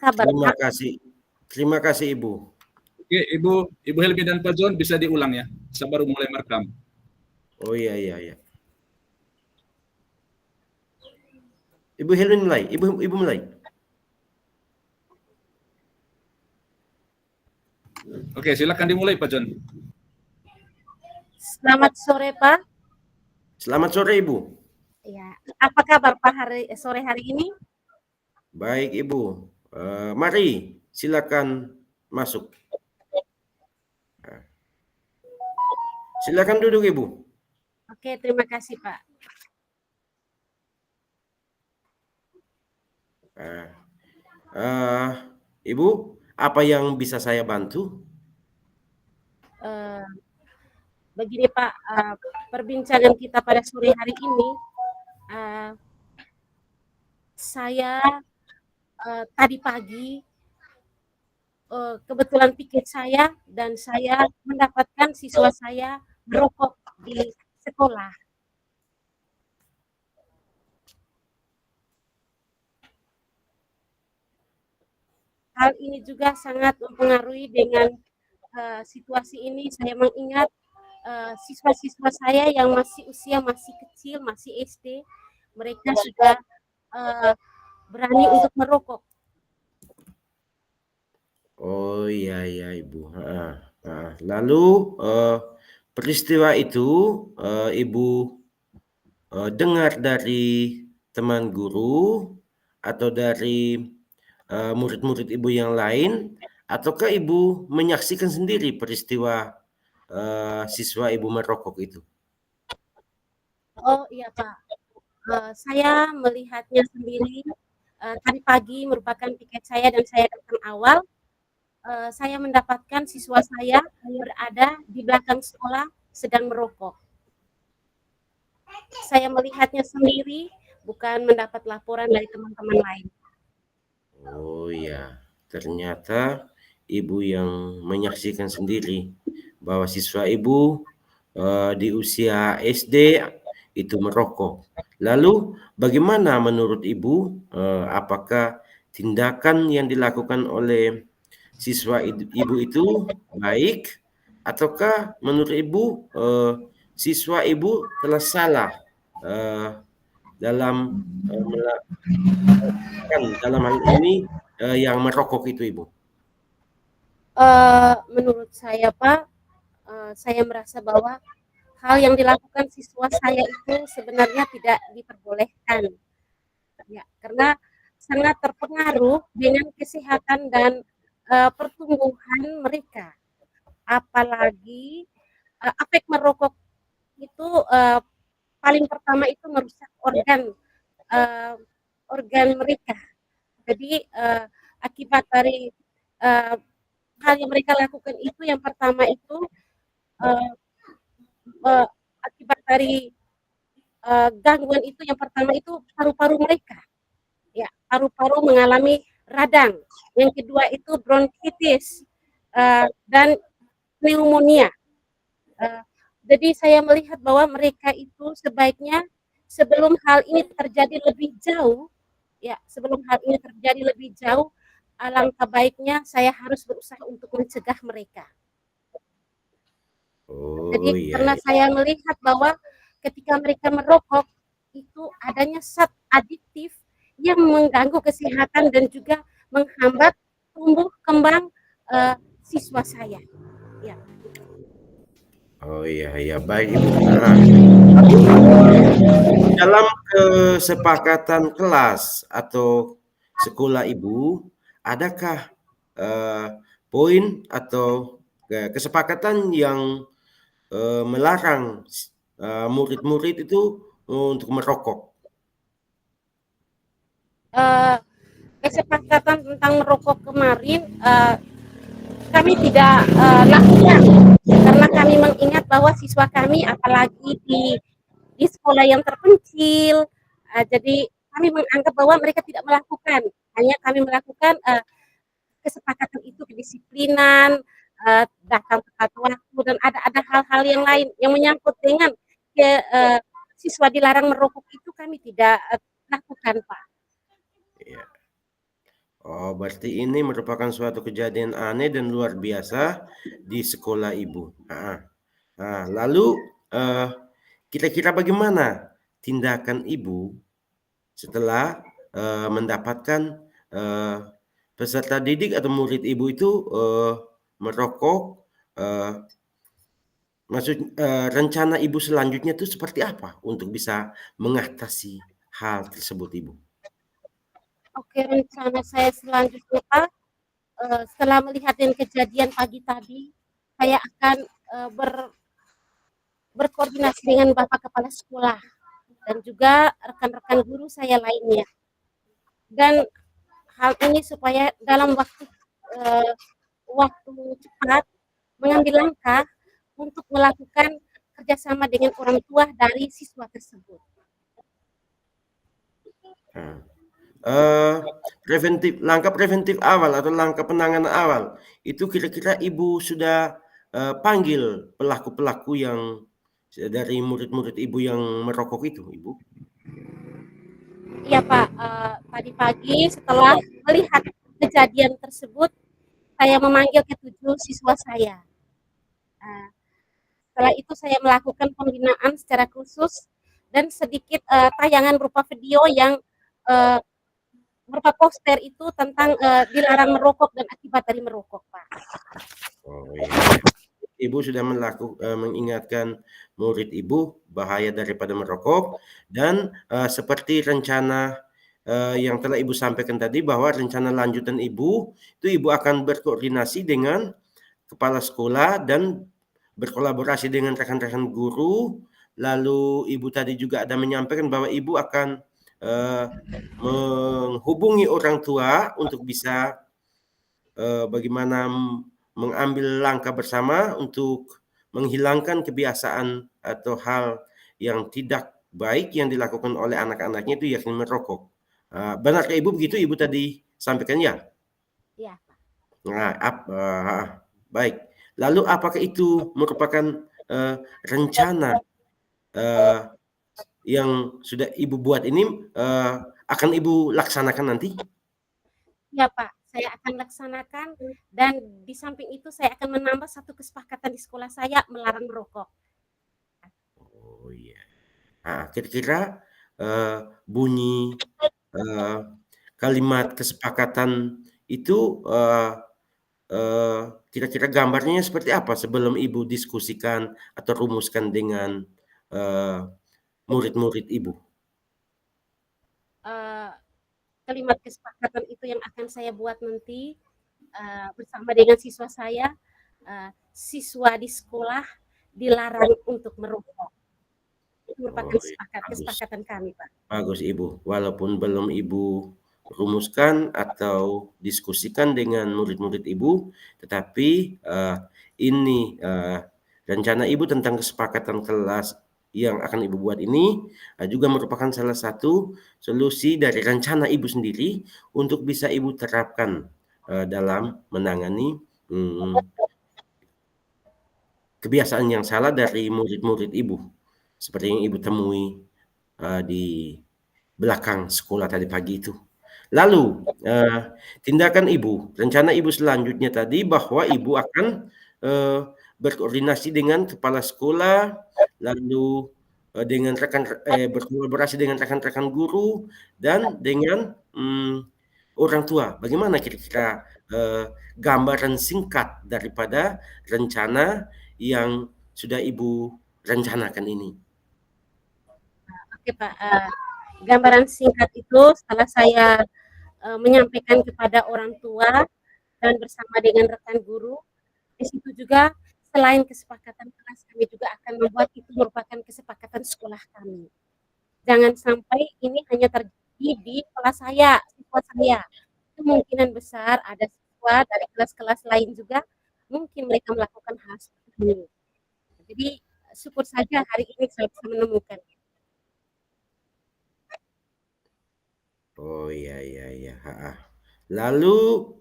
kabar, Terima Pak? kasih. Terima kasih, Ibu. Oke, Ibu Helmi dan Pak John bisa diulang ya. Saya baru mulai merekam. Oh iya. Ibu Helmi mulai. Ibu mulai. Oke, silakan dimulai Pak John. Selamat sore, Pak. Selamat sore, Ibu. Ya, apa kabar Pak sore hari ini? Baik, Ibu. Mari, silakan masuk. Silakan duduk, Ibu. Oke, terima kasih, Pak. Ibu, apa yang bisa saya bantu? Begini, Pak, perbincangan kita pada sore hari ini, saya tadi pagi kebetulan piket saya dan saya mendapatkan siswa saya merokok di sekolah. Hal ini juga sangat mempengaruhi dengan situasi ini. Saya mengingat siswa-siswa saya yang usia masih kecil, masih SD, mereka sudah berani untuk merokok. Oh iya Ibu. Lalu peristiwa itu Ibu dengar dari teman guru atau dari murid-murid Ibu yang lain, ataukah Ibu menyaksikan sendiri peristiwa siswa Ibu merokok itu? Oh iya Pak, saya melihatnya sendiri. Tadi pagi merupakan piket saya dan saya datang awal. Saya mendapatkan siswa saya berada di belakang sekolah sedang merokok. Saya melihatnya sendiri, bukan mendapat laporan dari teman-teman lain. Oh iya, ternyata Ibu yang menyaksikan sendiri bahwa siswa Ibu di usia SD itu merokok. Lalu bagaimana menurut Ibu, apakah tindakan yang dilakukan oleh siswa Ibu itu baik, ataukah menurut Ibu siswa Ibu telah salah dalam dalam hal ini yang merokok itu, Ibu? Menurut saya Pak, saya merasa bahwa hal yang dilakukan siswa saya itu sebenarnya tidak diperbolehkan, ya, karena sangat terpengaruh dengan kesehatan dan pertumbuhan mereka. Apalagi efek merokok itu paling pertama itu merusak organ mereka. Jadi akibat dari hal yang mereka lakukan itu, yang pertama itu akibat dari gangguan itu, yang pertama itu paru-paru mereka, ya, paru-paru mengalami radang. Yang kedua itu bronkitis dan pneumonia. Jadi saya melihat bahwa mereka itu sebaiknya sebelum hal ini terjadi lebih jauh, ya, alangkah baiknya saya harus berusaha untuk mencegah mereka. Jadi karena saya melihat bahwa ketika mereka merokok itu adanya zat adiktif yang mengganggu kesehatan dan juga menghambat tumbuh kembang siswa saya. Ya. Oh iya, baik Ibu. Dalam kesepakatan kelas atau sekolah Ibu, adakah poin atau kesepakatan yang melarang murid-murid itu untuk merokok? Kesepakatan tentang merokok kemarin kami tidak lakukan, karena kami mengingat bahwa siswa kami apalagi di sekolah yang terpencil, jadi kami menganggap bahwa mereka tidak melakukan, hanya kami melakukan kesepakatan itu kedisiplinan, datang tepat waktu, dan ada hal-hal yang lain yang menyangkut dengan siswa dilarang merokok itu kami tidak lakukan, Pak. Ya. Oh, berarti ini merupakan suatu kejadian aneh dan luar biasa di sekolah Ibu. Nah, lalu eh, kira-kira bagaimana tindakan Ibu setelah mendapatkan eh, peserta didik atau murid Ibu itu merokok? eh, rencana Ibu selanjutnya itu seperti apa untuk bisa mengatasi hal tersebut, Ibu? Oke, rencana saya selanjutnya, Pak, setelah melihat yang kejadian pagi tadi, saya akan berkoordinasi dengan Bapak Kepala Sekolah dan juga rekan-rekan guru saya lainnya. Dan hal ini supaya dalam eh, waktu cepat mengambil langkah untuk melakukan kerjasama dengan orang tua dari siswa tersebut. Nah, eh, langkah preventif awal atau langkah penanganan awal itu kira-kira Ibu sudah panggil pelaku-pelaku yang dari murid-murid Ibu yang merokok itu, Ibu? Iya Pak, tadi pagi setelah melihat kejadian tersebut, saya memanggil ketujuh siswa saya. Uh, Setelah itu saya melakukan pembinaan secara khusus dan sedikit tayangan berupa video yang uh, berupa poster itu tentang dilarang merokok dan akibat dari merokok, Pak. Oh iya. Ibu sudah mengingatkan murid Ibu bahaya daripada merokok dan seperti rencana yang telah Ibu sampaikan tadi bahwa rencana lanjutan Ibu itu Ibu akan berkoordinasi dengan kepala sekolah dan berkolaborasi dengan rekan-rekan guru. Lalu Ibu tadi juga ada menyampaikan bahwa Ibu akan menghubungi orang tua untuk bisa bagaimana mengambil langkah bersama untuk menghilangkan kebiasaan atau hal yang tidak baik yang dilakukan oleh anak-anaknya itu yakni merokok. Benarkah Ibu begitu Ibu tadi sampaikan ya? Iya, Pak. Nah, baik. Lalu apakah itu merupakan rencana uh, yang sudah Ibu buat ini akan Ibu laksanakan nanti? Ya Pak, saya akan laksanakan dan di samping itu saya akan menambah satu kesepakatan di sekolah saya melarang merokok. Oh iya. Nah, kira-kira bunyi uh, kalimat kesepakatan itu kira-kira gambarnya seperti apa sebelum Ibu diskusikan atau rumuskan dengan murid-murid Ibu? Uh, Kalimat kesepakatan itu yang akan saya buat nanti bersama dengan siswa saya, siswa di sekolah dilarang untuk merokok. Itu Oh merupakan iya, bagus. kesepakatan kami, Pak. Bagus Ibu, walaupun belum Ibu rumuskan atau diskusikan dengan murid-murid Ibu, tetapi ini rencana Ibu tentang kesepakatan kelas yang akan Ibu buat ini juga merupakan salah satu solusi dari rencana Ibu sendiri untuk bisa Ibu terapkan dalam menangani kebiasaan yang salah dari murid-murid Ibu, seperti yang Ibu temui di belakang sekolah tadi pagi itu. Lalu, tindakan Ibu, rencana Ibu selanjutnya tadi bahwa Ibu akan, eee, berkoordinasi dengan kepala sekolah, lalu, dengan berkolaborasi dengan rekan-rekan guru dan dengan, orang tua. Bagaimana kira-kira, gambaran singkat daripada rencana yang sudah Ibu rencanakan ini? Oke Pak, gambaran singkat itu setelah saya menyampaikan kepada orang tua dan bersama dengan rekan guru, di situ juga selain kesepakatan kelas kami juga akan membuat itu merupakan kesepakatan sekolah kami. Jangan sampai ini hanya terjadi di kelas saya, siswa saya. Kemungkinan besar ada siswa dari kelas-kelas lain juga mungkin mereka melakukan hal seperti ini. Jadi syukur saja hari ini saya bisa menemukan. Oh, iya iya iya, heeh. Lalu,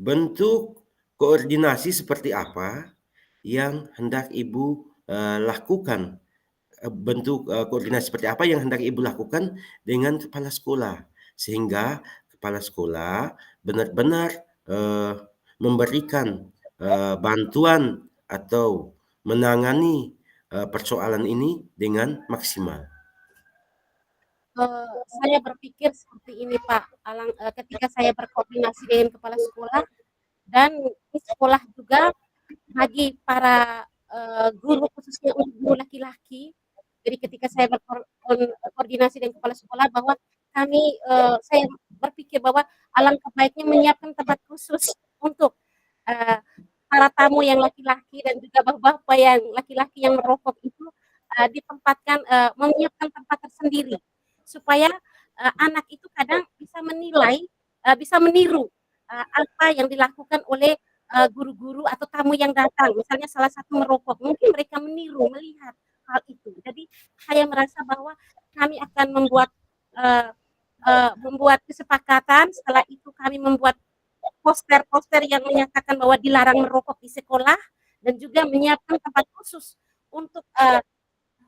bentuk koordinasi seperti apa yang hendak Ibu, lakukan? Bentuk, koordinasi seperti apa yang hendak Ibu lakukan dengan kepala sekolah? Sehingga kepala sekolah benar-benar memberikan bantuan atau menangani persoalan ini dengan maksimal? Saya berpikir seperti ini Pak, ketika saya berkoordinasi dengan kepala sekolah dan di sekolah juga bagi para guru khususnya untuk guru laki-laki. Jadi ketika saya berkoordinasi dengan kepala sekolah bahwa saya berpikir bahwa alangkah baiknya menyiapkan tempat khusus untuk uh, para tamu yang laki-laki dan juga bapak-bapak yang laki-laki yang merokok itu ditempatkan menyiapkan tempat tersendiri supaya anak itu kadang bisa menilai, bisa meniru apa yang dilakukan oleh guru-guru atau tamu yang datang. Misalnya salah satu merokok, mungkin mereka meniru, melihat hal itu. Jadi saya merasa bahwa kami akan membuat kesepakatan. Setelah itu kami membuat poster-poster yang menyatakan bahwa dilarang merokok di sekolah dan juga menyiapkan tempat khusus untuk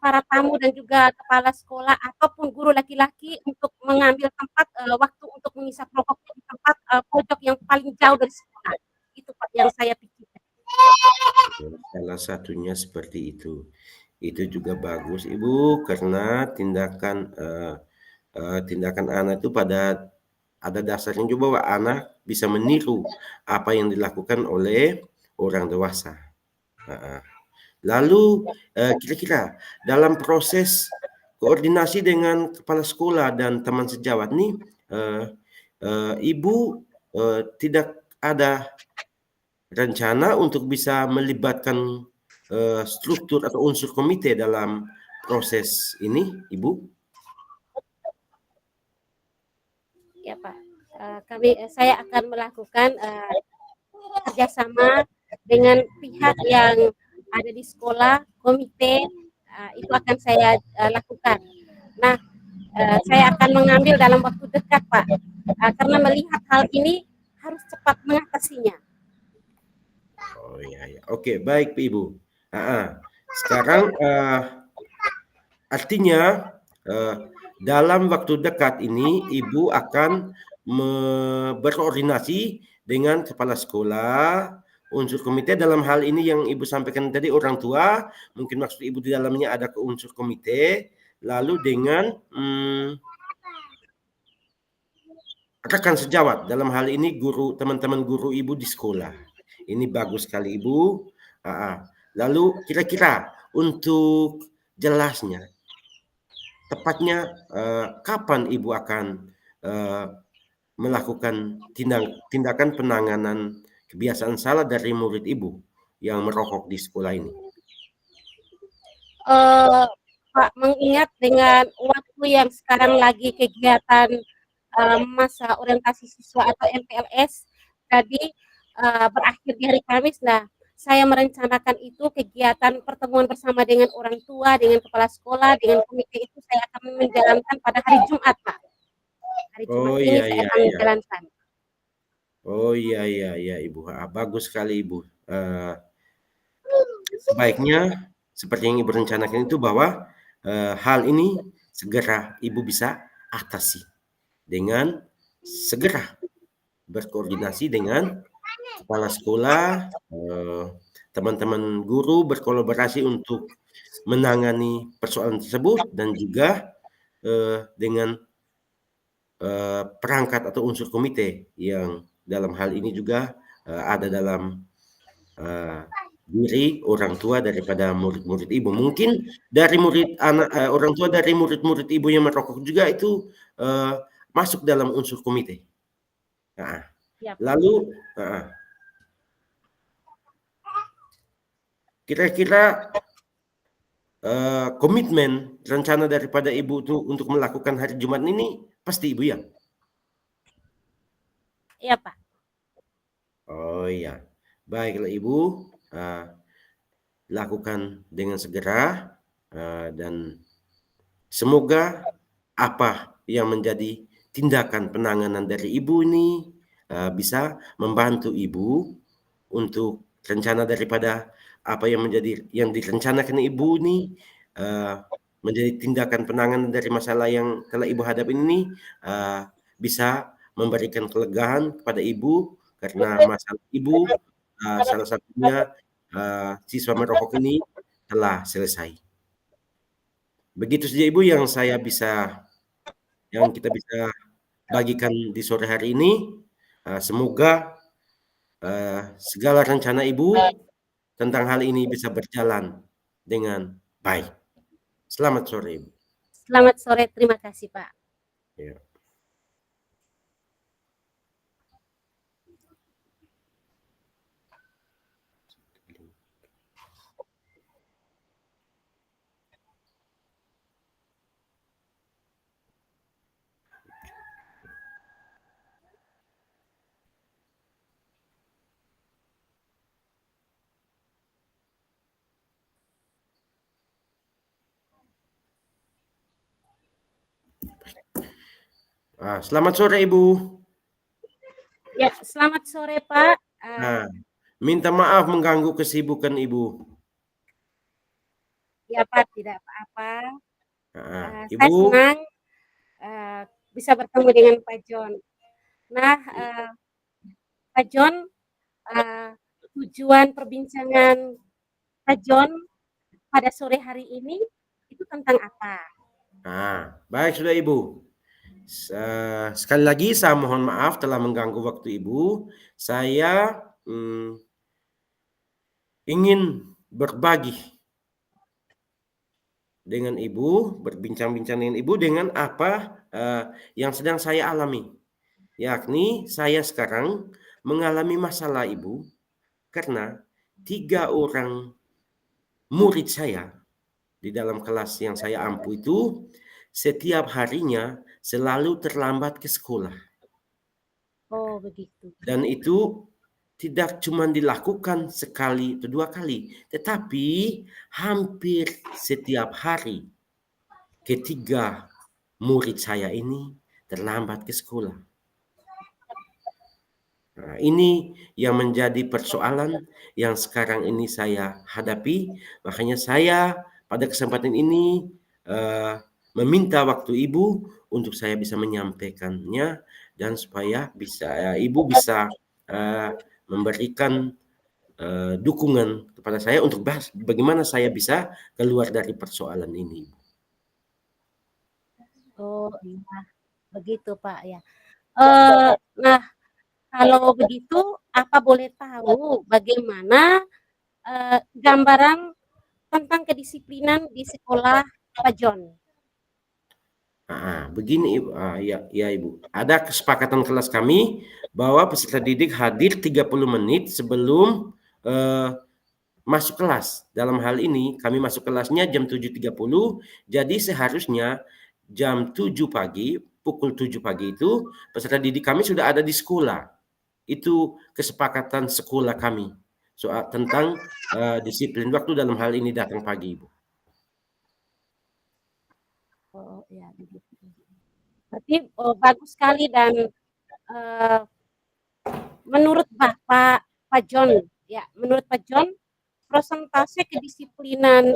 para tamu dan juga kepala sekolah ataupun guru laki-laki untuk mengambil tempat waktu untuk mengisap rokoknya di tempat pojok yang paling jauh dari sekolah. Itu Pak yang saya pikirkan. Salah satunya seperti itu. Itu juga bagus Ibu karena tindakan anak itu ada dasarnya juga bahwa anak bisa meniru apa yang dilakukan oleh orang dewasa. Lalu kira-kira dalam proses koordinasi dengan kepala sekolah dan teman sejawat nih, Ibu tidak ada rencana untuk bisa melibatkan struktur atau unsur komite dalam proses ini, Ibu? Ya Pak, saya akan melakukan kerjasama dengan pihak yang ada di sekolah, komite, itu akan saya lakukan. Nah, saya akan mengambil dalam waktu dekat Pak, karena melihat hal ini harus cepat mengatasinya. Oh iya, ya. Oke, baik Ibu. Sekarang artinya dalam waktu dekat ini Ibu akan berkoordinasi dengan kepala sekolah, unsur komite dalam hal ini yang Ibu sampaikan tadi orang tua, mungkin maksud Ibu di dalamnya ada ke unsur komite, lalu dengan rekan sejawat dalam hal ini teman-teman guru Ibu di sekolah. Ini bagus sekali Ibu. Lalu kira-kira untuk jelasnya, tepatnya kapan Ibu akan melakukan tindakan penanganan kebiasaan salah dari murid Ibu yang merokok di sekolah ini? Pak, mengingat dengan waktu yang sekarang lagi kegiatan masa orientasi siswa atau MPLS tadi berakhir di hari Kamis. Nah, saya merencanakan itu kegiatan pertemuan bersama dengan orang tua, dengan kepala sekolah, dengan komite itu saya akan menjalankan pada hari Jumat, Pak. Hari Jumat ini saya akan menjalankan. Oh iya Ibu. Bagus sekali Ibu. Sebaiknya seperti yang Ibu rencanakan itu bahwa hal ini segera Ibu bisa atasi dengan segera berkoordinasi dengan kepala sekolah, teman-teman guru berkolaborasi untuk menangani persoalan tersebut dan juga dengan perangkat atau unsur komite yang dalam hal ini juga ada dalam diri orang tua daripada murid-murid Ibu. Mungkin dari orang tua dari murid-murid Ibu yang merokok juga itu masuk dalam unsur komite. Lalu kira-kira komitmen rencana daripada Ibu untuk melakukan hari Jumat ini pasti Ibu ya? Iya Pak. Oh iya, baiklah Ibu, lakukan dengan segera dan semoga apa yang menjadi tindakan penanganan dari Ibu ini bisa membantu Ibu untuk rencana daripada apa yang direncanakan Ibu ini menjadi tindakan penanganan dari masalah yang telah Ibu hadapi ini bisa memberikan kelegaan kepada Ibu karena masalah Ibu salah satunya siswa merokok ini telah selesai. Begitu saja Ibu yang kita bisa bagikan di sore hari ini. Semoga segala rencana Ibu tentang hal ini bisa berjalan dengan baik. Selamat sore Ibu. Selamat sore, terima kasih Pak. Ya. Selamat sore Ibu. Ya, selamat sore Pak. Minta maaf mengganggu kesibukan Ibu. Ya Pak, tidak apa-apa. Saya Ibu, senang bisa bertemu dengan Pak John. Nah, Pak John, tujuan perbincangan Pak John pada sore hari ini itu tentang apa? baik sudah Ibu. Sekali lagi saya mohon maaf telah mengganggu waktu Ibu. Saya ingin berbagi dengan Ibu, berbincang-bincang dengan Ibu dengan apa yang sedang saya alami. Yakni saya sekarang mengalami masalah Ibu karena 3 orang murid saya di dalam kelas yang saya ampu itu setiap harinya selalu terlambat ke sekolah. Oh, begitu. Dan itu tidak cuma dilakukan sekali atau 2 kali, tetapi hampir setiap hari ketiga murid saya ini terlambat ke sekolah. Ini yang menjadi persoalan yang sekarang ini saya hadapi. Makanya saya pada kesempatan ini meminta waktu Ibu untuk saya bisa menyampaikannya dan supaya Ibu bisa memberikan dukungan kepada saya untuk bahas bagaimana saya bisa keluar dari persoalan ini. Oh iya, begitu Pak ya. Nah, kalau begitu, apa boleh tahu bagaimana gambaran tentang kedisiplinan di sekolah Pak John? Begini ya Ibu, ada kesepakatan kelas kami bahwa peserta didik hadir 30 menit sebelum masuk kelas. Dalam hal ini kami masuk kelasnya jam 7.30, jadi seharusnya jam 7 pagi, pukul 7 pagi itu peserta didik kami sudah ada di sekolah. Itu kesepakatan sekolah kami soal tentang disiplin waktu dalam hal ini datang pagi Ibu. Oh ya, begitu. Berarti bagus sekali dan menurut Bapak Pak John, ya, menurut Pak John, persentase kedisiplinan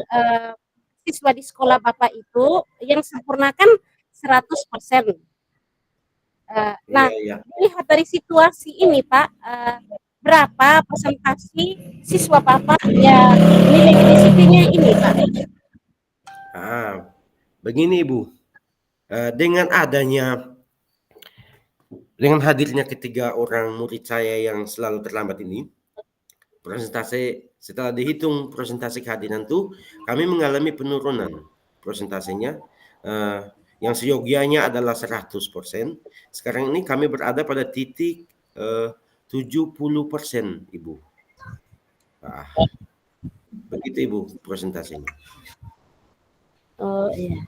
siswa di sekolah Bapak itu yang sempurna kan 100%. Nah, dilihat dari situasi ini Pak, berapa persentase siswa Bapak yang nilai kedisiplinnya ini Pak? Begini Ibu, dengan hadirnya ketiga orang murid saya yang selalu terlambat ini, persentase setelah dihitung persentase kehadiran itu kami mengalami penurunan persentasenya yang seyogianya adalah 100%. Sekarang ini kami berada pada titik 70% Ibu. Begitu Ibu persentasenya. Oh iya.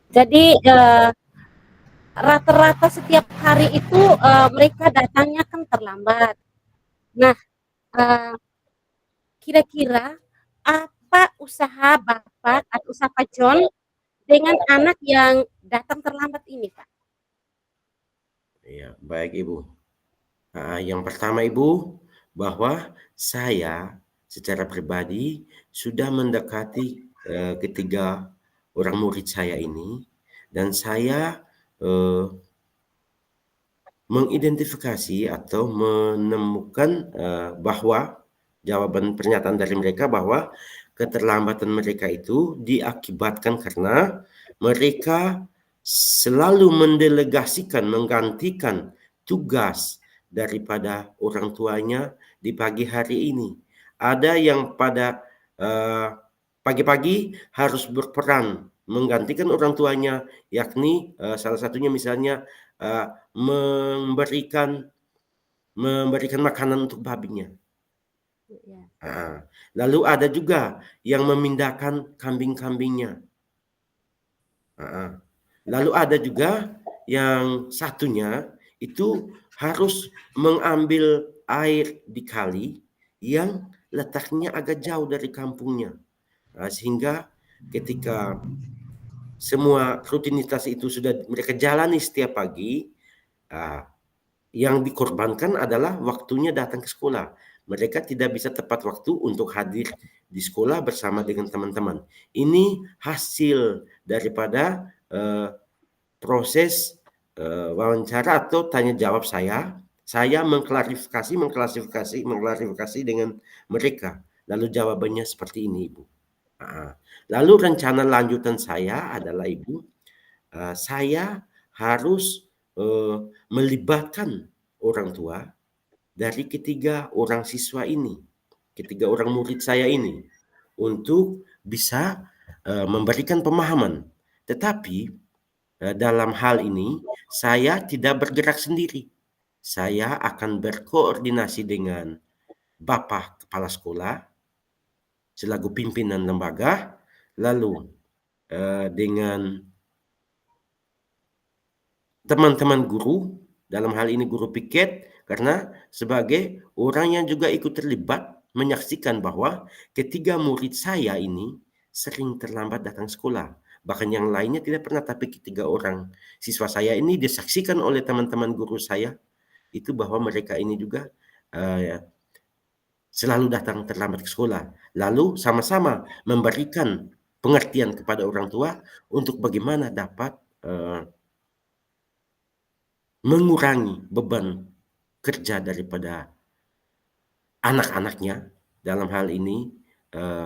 Jadi rata-rata setiap hari itu mereka datangnya kan terlambat. Nah, kira-kira apa usaha Bapak atau usaha Pak John dengan anak yang datang terlambat ini, Pak? Ya, baik Ibu. Yang pertama Ibu, bahwa saya secara pribadi sudah mendekati ketiga orang murid saya ini dan saya mengidentifikasi atau menemukan bahwa jawaban pernyataan dari mereka bahwa keterlambatan mereka itu diakibatkan karena mereka selalu mendelegasikan, menggantikan tugas daripada orang tuanya di pagi hari ini. Ada yang pada pagi-pagi harus berperan menggantikan orang tuanya, yakni salah satunya misalnya memberikan makanan untuk babinya. Ya. Lalu ada juga yang memindahkan kambing-kambingnya. Lalu ada juga yang satunya itu harus mengambil air di kali yang letaknya agak jauh dari kampungnya. Sehingga ketika semua rutinitas itu sudah mereka jalani setiap pagi, yang dikorbankan adalah waktunya datang ke sekolah. Mereka tidak bisa tepat waktu untuk hadir di sekolah bersama dengan teman-teman. Ini hasil daripada proses wawancara atau tanya jawab saya. Saya mengklarifikasi dengan mereka. Lalu jawabannya seperti ini, Ibu. Lalu rencana lanjutan saya adalah, Ibu, saya harus melibatkan orang tua dari ketiga orang siswa ini, ketiga orang murid saya ini, untuk bisa memberikan pemahaman. Tetapi dalam hal ini saya tidak bergerak sendiri. Saya akan berkoordinasi dengan Bapak Kepala Sekolah selaku pimpinan lembaga, lalu dengan teman-teman guru, dalam hal ini guru piket, karena sebagai orang yang juga ikut terlibat menyaksikan bahwa ketiga murid saya ini sering terlambat datang sekolah. Bahkan yang lainnya tidak pernah, tapi ketiga orang siswa saya ini disaksikan oleh teman-teman guru saya itu bahwa mereka ini juga selalu datang terlambat ke sekolah. Lalu sama-sama memberikan pengertian kepada orang tua untuk bagaimana dapat mengurangi beban kerja daripada anak-anaknya. Dalam hal ini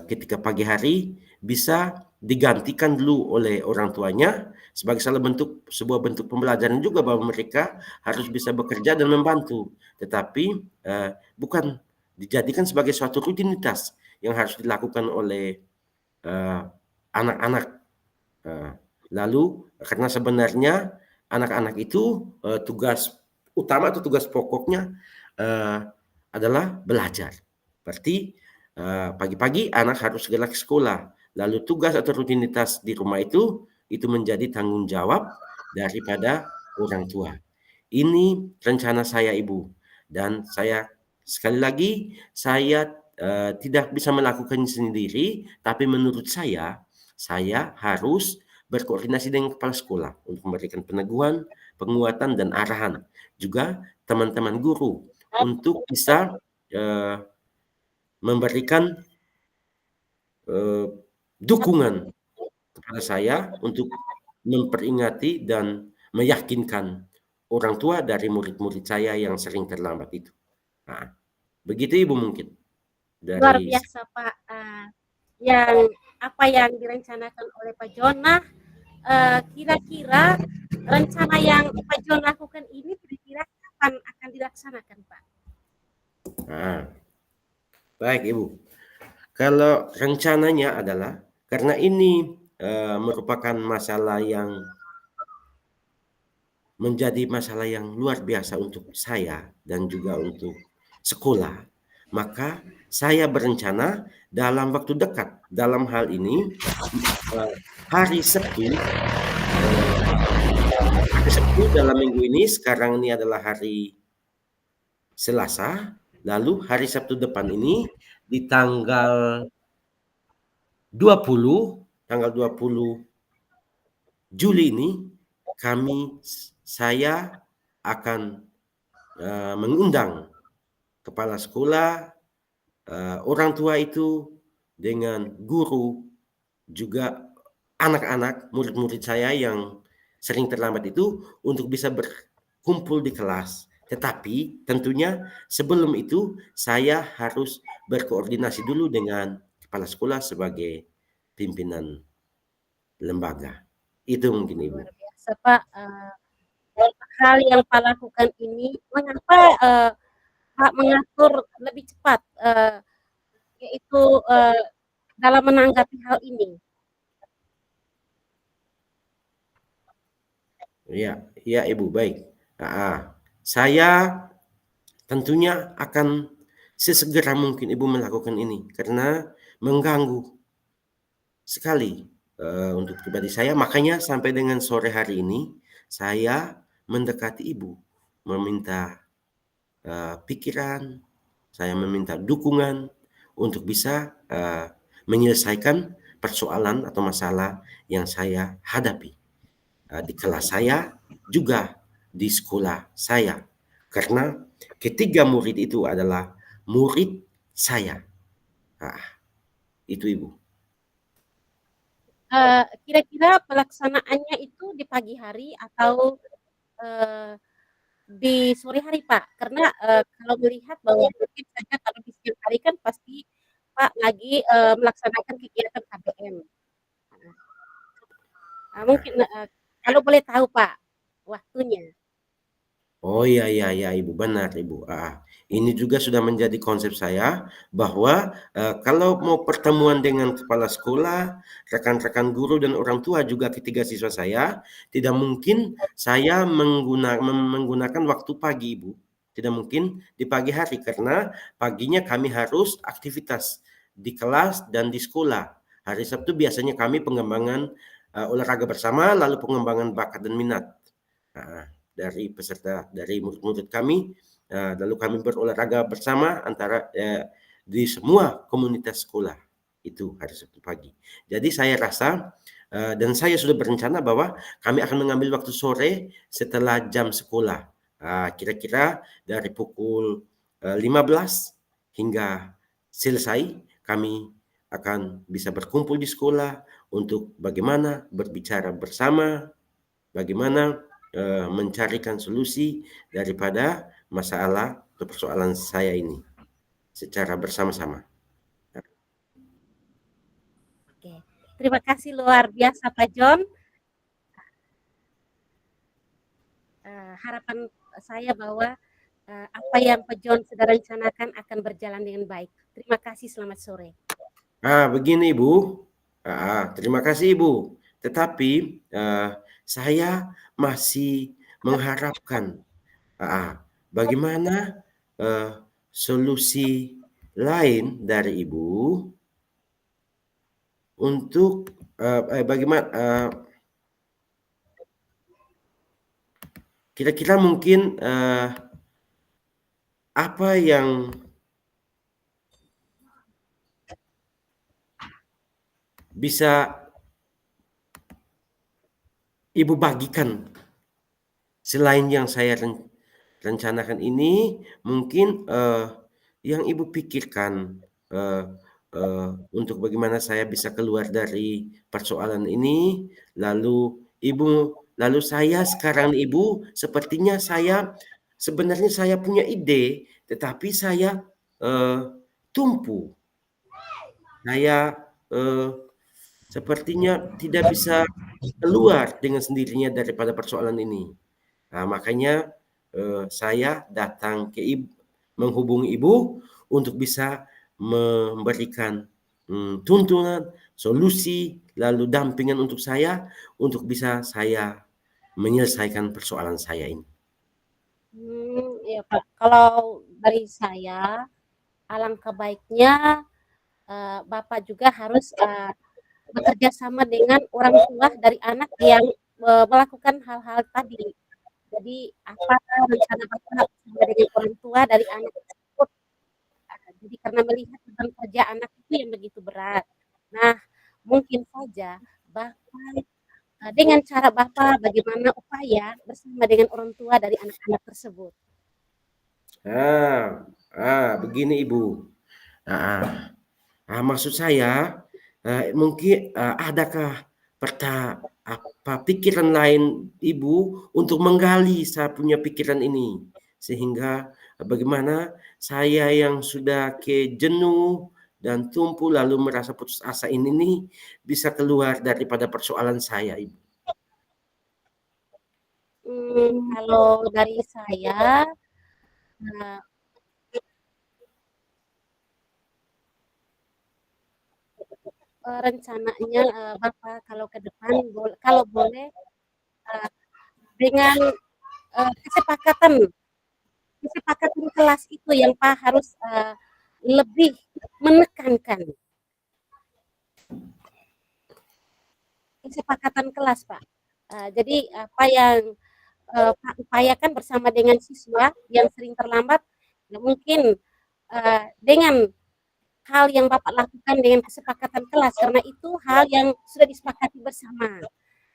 ketika pagi hari bisa digantikan dulu oleh orang tuanya sebagai sebuah bentuk pembelajaran juga bahwa mereka harus bisa bekerja dan membantu. Tetapi bukan dijadikan sebagai suatu rutinitas yang harus dilakukan oleh anak-anak. Lalu karena sebenarnya anak-anak itu tugas utama atau tugas pokoknya adalah belajar. Berarti pagi-pagi anak harus segera ke sekolah. Lalu tugas atau rutinitas di rumah itu menjadi tanggung jawab daripada orang tua. Ini rencana saya, Ibu. Dan saya sekali lagi saya tidak bisa melakukannya sendiri, tapi menurut saya harus berkoordinasi dengan kepala sekolah untuk memberikan peneguhan, penguatan, dan arahan. Juga teman-teman guru untuk bisa memberikan dukungan kepada saya untuk memperingati dan meyakinkan orang tua dari murid-murid saya yang sering terlambat itu. Nah, begitu Ibu mungkin. Luar biasa Pak. Yang apa yang direncanakan oleh Pak Jonah, kira-kira rencana yang Pak Jonah lakukan ini kira-kira kapan akan dilaksanakan Pak? Baik Ibu. Kalau rencananya adalah karena ini merupakan masalah yang menjadi masalah yang luar biasa untuk saya dan juga untuk sekolah, maka saya berencana dalam waktu dekat, dalam hal ini hari Sabtu dalam minggu ini, sekarang ini adalah hari Selasa, lalu hari Sabtu depan ini di tanggal 20 Juli ini saya akan mengundang kepala sekolah, orang tua itu dengan guru, juga anak-anak murid-murid saya yang sering terlambat itu untuk bisa kumpul di kelas. Tetapi tentunya sebelum itu saya harus berkoordinasi dulu dengan kepala sekolah sebagai pimpinan lembaga. Itu mungkin Ibu. Luar biasa Pak, hal yang Pak lakukan ini mengapa, Pak mengatur lebih cepat, yaitu, dalam menanggapi hal ini? Ya, ya Ibu, baik. Saya tentunya akan sesegera mungkin Ibu melakukan ini karena mengganggu sekali untuk pribadi saya. Makanya sampai dengan sore hari ini saya mendekati Ibu, meminta pikiran, saya meminta dukungan untuk bisa menyelesaikan persoalan atau masalah yang saya hadapi di kelas saya juga di sekolah saya. Karena ketiga murid itu adalah murid saya. Nah, itu Ibu. Kira-kira pelaksanaannya itu di pagi hari atau, eee, di sore hari, Pak? Karena, kalau melihat bahwa mungkin saja kalau di siang hari kan pasti Pak lagi, melaksanakan kegiatan KBM. Mungkin, kalau boleh tahu, Pak, waktunya? Oh iya iya iya Ibu, benar Ibu. Ini juga sudah menjadi konsep saya bahwa kalau mau pertemuan dengan kepala sekolah, rekan-rekan guru dan orang tua juga ketiga siswa saya, tidak mungkin saya menggunakan waktu pagi Ibu. Tidak mungkin di pagi hari karena paginya kami harus aktivitas di kelas dan di sekolah. Hari Sabtu biasanya kami pengembangan olahraga bersama, lalu pengembangan bakat dan minat. Nah, dari peserta dari murid-murid kami, lalu kami berolahraga bersama antara di semua komunitas sekolah itu hari Sabtu pagi. Jadi saya rasa dan saya sudah berencana bahwa kami akan mengambil waktu sore setelah jam sekolah. Kira-kira dari pukul 15 hingga selesai kami akan bisa berkumpul di sekolah untuk bagaimana berbicara bersama, bagaimana mencarikan solusi daripada masalah atau persoalan saya ini secara bersama-sama. Oke, terima kasih luar biasa Pak John. Harapan saya bahwa, apa yang Pak John sudah rencanakan akan berjalan dengan baik. Terima kasih, selamat sore. Begini Ibu, terima kasih Ibu. Tetapi saya masih mengharapkan bagaimana solusi lain dari Ibu untuk bagaimana kira-kira mungkin apa yang bisa Ibu bagikan selain yang saya rencanakan ini, mungkin yang Ibu pikirkan untuk bagaimana saya bisa keluar dari persoalan ini, lalu saya sekarang Ibu sepertinya sebenarnya saya punya ide, tetapi saya tumpu. Saya sepertinya tidak bisa keluar dengan sendirinya daripada persoalan ini. Makanya saya datang ke menghubungi Ibu untuk bisa memberikan tuntunan, solusi, lalu dampingan untuk saya untuk bisa saya menyelesaikan persoalan saya ini. Iya Pak, kalau dari saya, alangkah baiknya, Bapak juga harus, bekerja sama dengan orang tua dari anak yang, melakukan hal-hal tadi. Jadi apa rencana Bapak bersama dengan orang tua dari anak tersebut. Jadi karena melihat beban kerja anak itu yang begitu berat. Nah, mungkin saja Bapak, dengan cara Bapak bagaimana upaya bersama dengan orang tua dari anak-anak tersebut. Begini Ibu. Maksud saya mungkin adakah apa pikiran lain Ibu untuk menggali saya punya pikiran ini. Sehingga bagaimana saya yang sudah jenuh dan tumpu lalu merasa putus asa ini nih bisa keluar daripada persoalan saya, Ibu. Kalau dari saya, eee, rencananya, Bapak kalau ke depan kalau boleh, eee, dengan, kesepakatan kesepakatan kelas itu yang Pak harus, lebih menekankan. Kesepakatan kelas, Pak. Jadi apa yang, Pak upayakan bersama dengan siswa yang sering terlambat, ya mungkin, dengan hal yang Bapak lakukan dengan kesepakatan kelas, karena itu hal yang sudah disepakati bersama.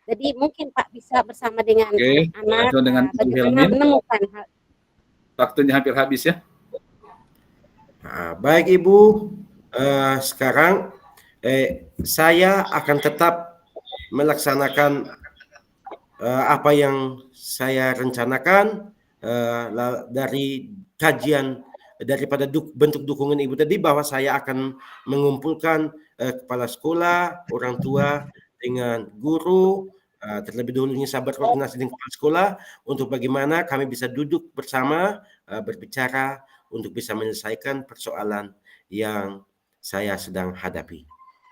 Jadi mungkin Pak bisa bersama dengan Oke, anak-anak, Pak John dengan Ibu bagaimana Helmin, menemukan hal. waktunya hampir habis ya. Baik Ibu, sekarang saya akan tetap melaksanakan apa yang saya rencanakan dari kajian daripada bentuk dukungan Ibu tadi, bahwa saya akan mengumpulkan kepala sekolah, orang tua dengan guru, terlebih dahulunya saya berkoordinasi dengan kepala sekolah untuk bagaimana kami bisa duduk bersama berbicara untuk bisa menyelesaikan persoalan yang saya sedang hadapi.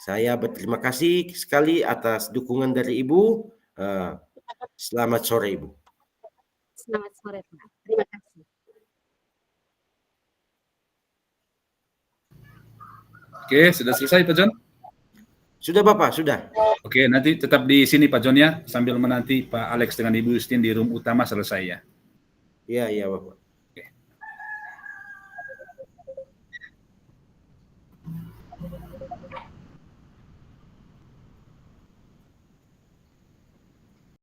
Saya berterima kasih sekali atas dukungan dari Ibu. Selamat sore, Ibu. Selamat sore, Pak. Terima kasih. Oke, sudah selesai Pak John? Sudah Bapak, sudah. Oke, nanti tetap di sini Pak John ya, sambil menanti Pak Alex dengan Ibu Justin di room utama selesai ya. Iya, Bapak.